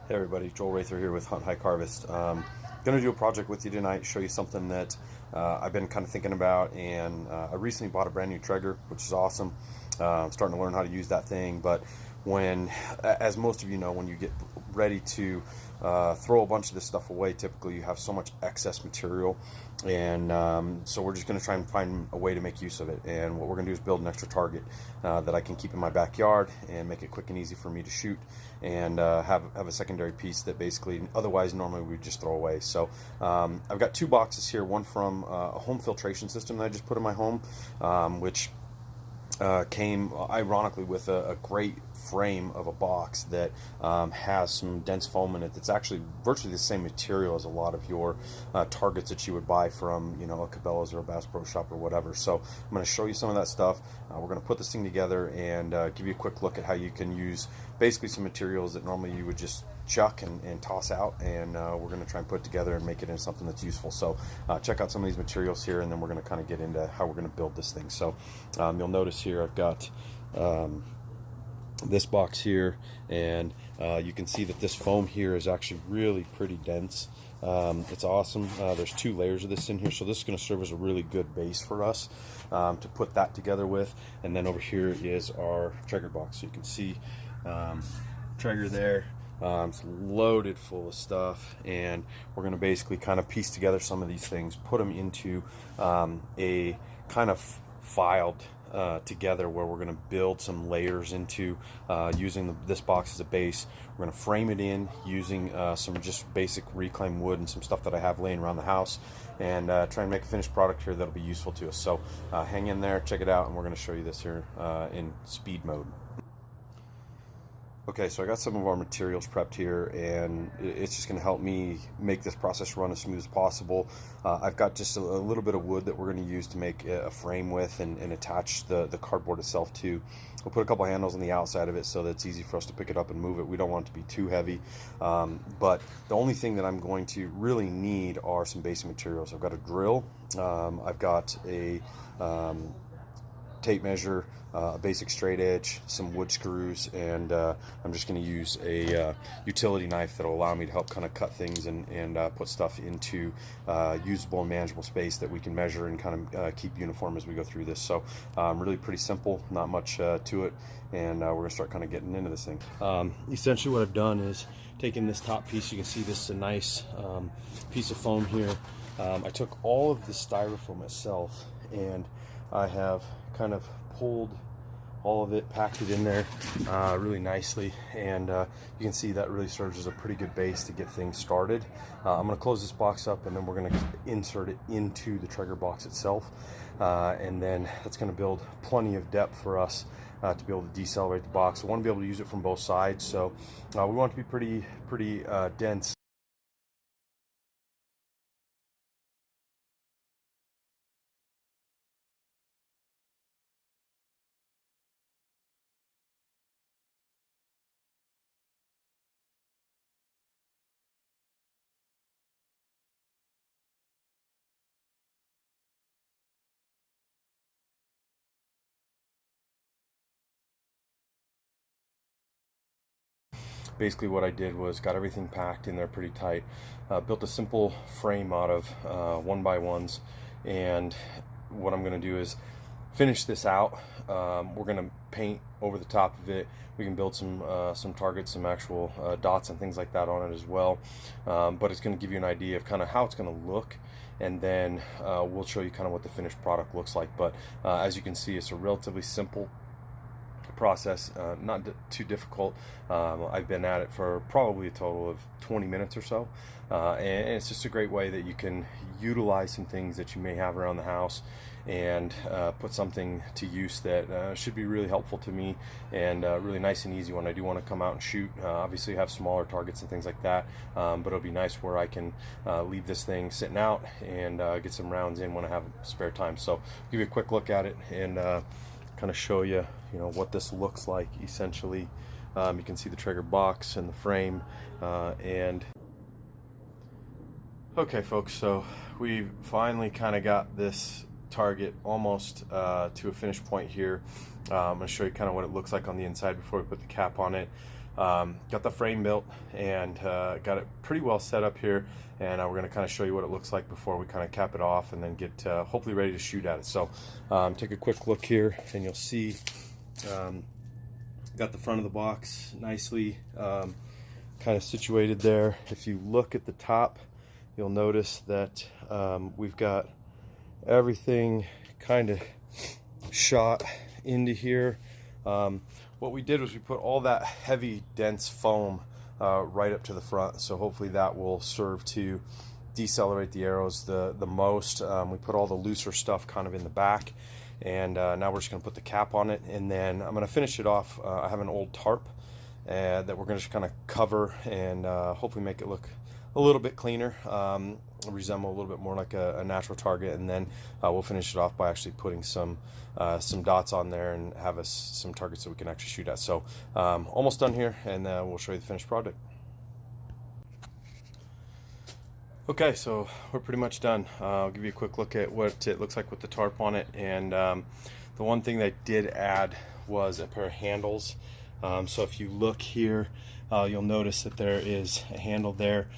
Hey everybody, Joel Rather here with Hunt Hike Harvest. Going to do a project with you tonight, show you something that I've been kind of thinking about, and I recently bought a brand new Traeger, which is awesome. I'm starting to learn how to use that thing, but as most of you know, when you get ready to throw a bunch of this stuff away, typically you have so much excess material, and so we're just going to try and find a way to make use of it. And what we're going to do is build an extra target that I can keep in my backyard and make it quick and easy for me to shoot, and have a secondary piece that basically otherwise normally we just throw away. So I've got two boxes here, one from a home filtration system that I just put in my home, which came ironically with a great frame of a box that has some dense foam in it that's actually virtually the same material as a lot of your targets that you would buy from, you know, a Cabela's or a Bass Pro Shop or whatever. So I'm going to show you some of that stuff. We're going to put this thing together and give you a quick look at how you can use basically some materials that normally you would just chuck and toss out, and we're going to try and put it together and make it into something that's useful. So check out some of these materials here, and then we're going to kind of get into how we're going to build this thing. So you'll notice here I've got this box here, and you can see that this foam here is actually really pretty dense. It's awesome. There's two layers of this in here, so this is going to serve as a really good base for us to put that together with. And then over here is our Traeger box, so you can see Traeger there. It's loaded full of stuff, and we're going to basically kind of piece together some of these things, put them into a kind of filed together, where we're going to build some layers into using this box as a base. We're going to frame it in using some just basic reclaimed wood and some stuff that I have laying around the house, and try and make a finished product here that'll be useful to us. So hang in there, check it out, and we're going to show you this here in speed mode. Okay, so I got some of our materials prepped here, and it's just going to help me make this process run as smooth as possible. I've got just a little bit of wood that we're going to use to make a frame with and attach the cardboard itself to. We'll put a couple handles on the outside of it so that it's easy for us to pick it up and move it. We don't want it to be too heavy, but the only thing that I'm going to really need are some basic materials. I've got a drill, I've got a tape measure, a basic straight edge, some wood screws, and I'm just going to use a utility knife that will allow me to help kind of cut things and put stuff into usable and manageable space that we can measure and kind of keep uniform as we go through this. So really pretty simple, not much to it, and we're going to start kind of getting into this thing. Essentially what I've done is taken this top piece. You can see this is a nice piece of foam here. I took all of the styrofoam itself, and I have kind of pulled all of it, packed it in there really nicely, and you can see that really serves as a pretty good base to get things started. I'm going to close this box up, and then we're going to insert it into the Traeger box itself, and then that's going to build plenty of depth for us to be able to decelerate the box. I want to be able to use it from both sides, so we want it to be pretty dense. Basically what I did was got everything packed in there pretty tight, built a simple frame out of 1x1s, and what I'm going to do is finish this out. We're going to paint over the top of it. We can build some targets, some actual dots and things like that on it as well, but it's going to give you an idea of kind of how it's going to look, and then we'll show you kind of what the finished product looks like. But as you can see, it's a relatively simple process, not too difficult. I've been at it for probably a total of 20 minutes or so, and it's just a great way that you can utilize some things that you may have around the house and put something to use that should be really helpful to me, and really nice and easy when I do want to come out and shoot. Obviously have smaller targets and things like that, but it'll be nice where I can leave this thing sitting out and get some rounds in when I have spare time. So give you a quick look at it and kind of show you, what this looks like essentially. You can see the Traeger box and the frame, and okay folks, so we've finally kind of got this target almost to a finish point here. I'm going to show you kind of what it looks like on the inside before we put the cap on it. got the frame built and got it pretty well set up here, and we're going to kind of show you what it looks like before we kind of cap it off and then get hopefully ready to shoot at it. So take a quick look here and you'll see got the front of the box nicely kind of situated there. If you look at the top, you'll notice that we've got everything kind of shot into here. What we did was we put all that heavy dense foam right up to the front, so hopefully that will serve to decelerate the arrows the most. We put all the looser stuff kind of in the back, and now we're just going to put the cap on it, and then I'm going to finish it off. I have an old tarp that we're going to just kind of cover and hopefully make it look a little bit cleaner, resemble a little bit more like a natural target, and then we'll finish it off by actually putting some dots on there and have some targets that we can actually shoot at. So almost done here, and we'll show you the finished product. Okay, so we're pretty much done. I'll give you a quick look at what it looks like with the tarp on it, and the one thing they did add was a pair of handles. So if you look here, you'll notice that there is a handle there.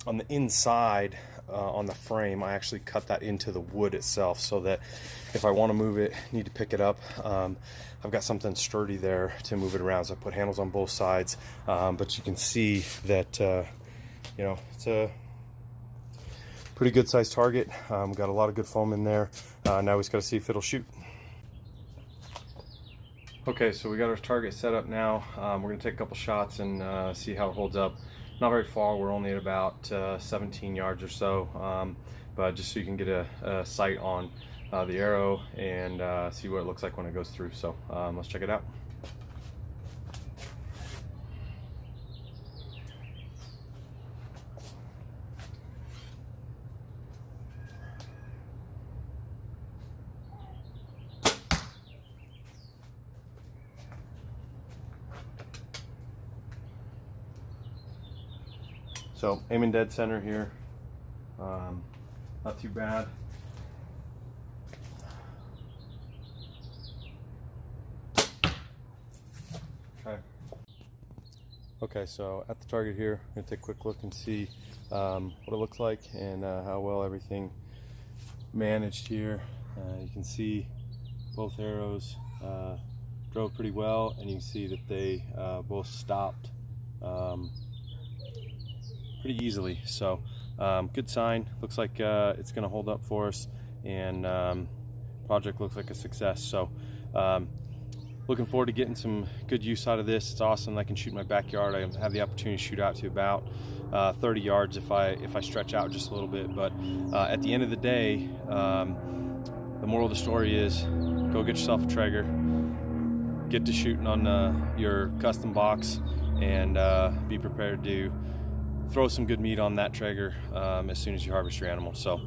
On the inside, on the frame, I actually cut that into the wood itself so that if I want to move it, need to pick it up, I've got something sturdy there to move it around. So I put handles on both sides, but you can see that you know, it's a pretty good sized target. Got a lot of good foam in there. Now we just got to see if it'll shoot. Okay, so we got our target set up now. We're going to take a couple shots and see how it holds up. Not very far, we're only at about 17 yards or so, but just so you can get a sight on the arrow and see what it looks like when it goes through. So let's check it out. So aiming dead center here, not too bad. Okay, so at the target here, I'm gonna take a quick look and see what it looks like and how well everything managed here. You can see both arrows drove pretty well, and you can see that they both stopped pretty easily. So good sign. Looks like it's going to hold up for us, and project looks like a success. So looking forward to getting some good use out of this. It's awesome. I can shoot in my backyard. I have the opportunity to shoot out to about 30 yards if I stretch out just a little bit. But at the end of the day, the moral of the story is go get yourself a Traeger, get to shooting on your custom box, and be prepared to throw some good meat on that Traeger as soon as you harvest your animal. So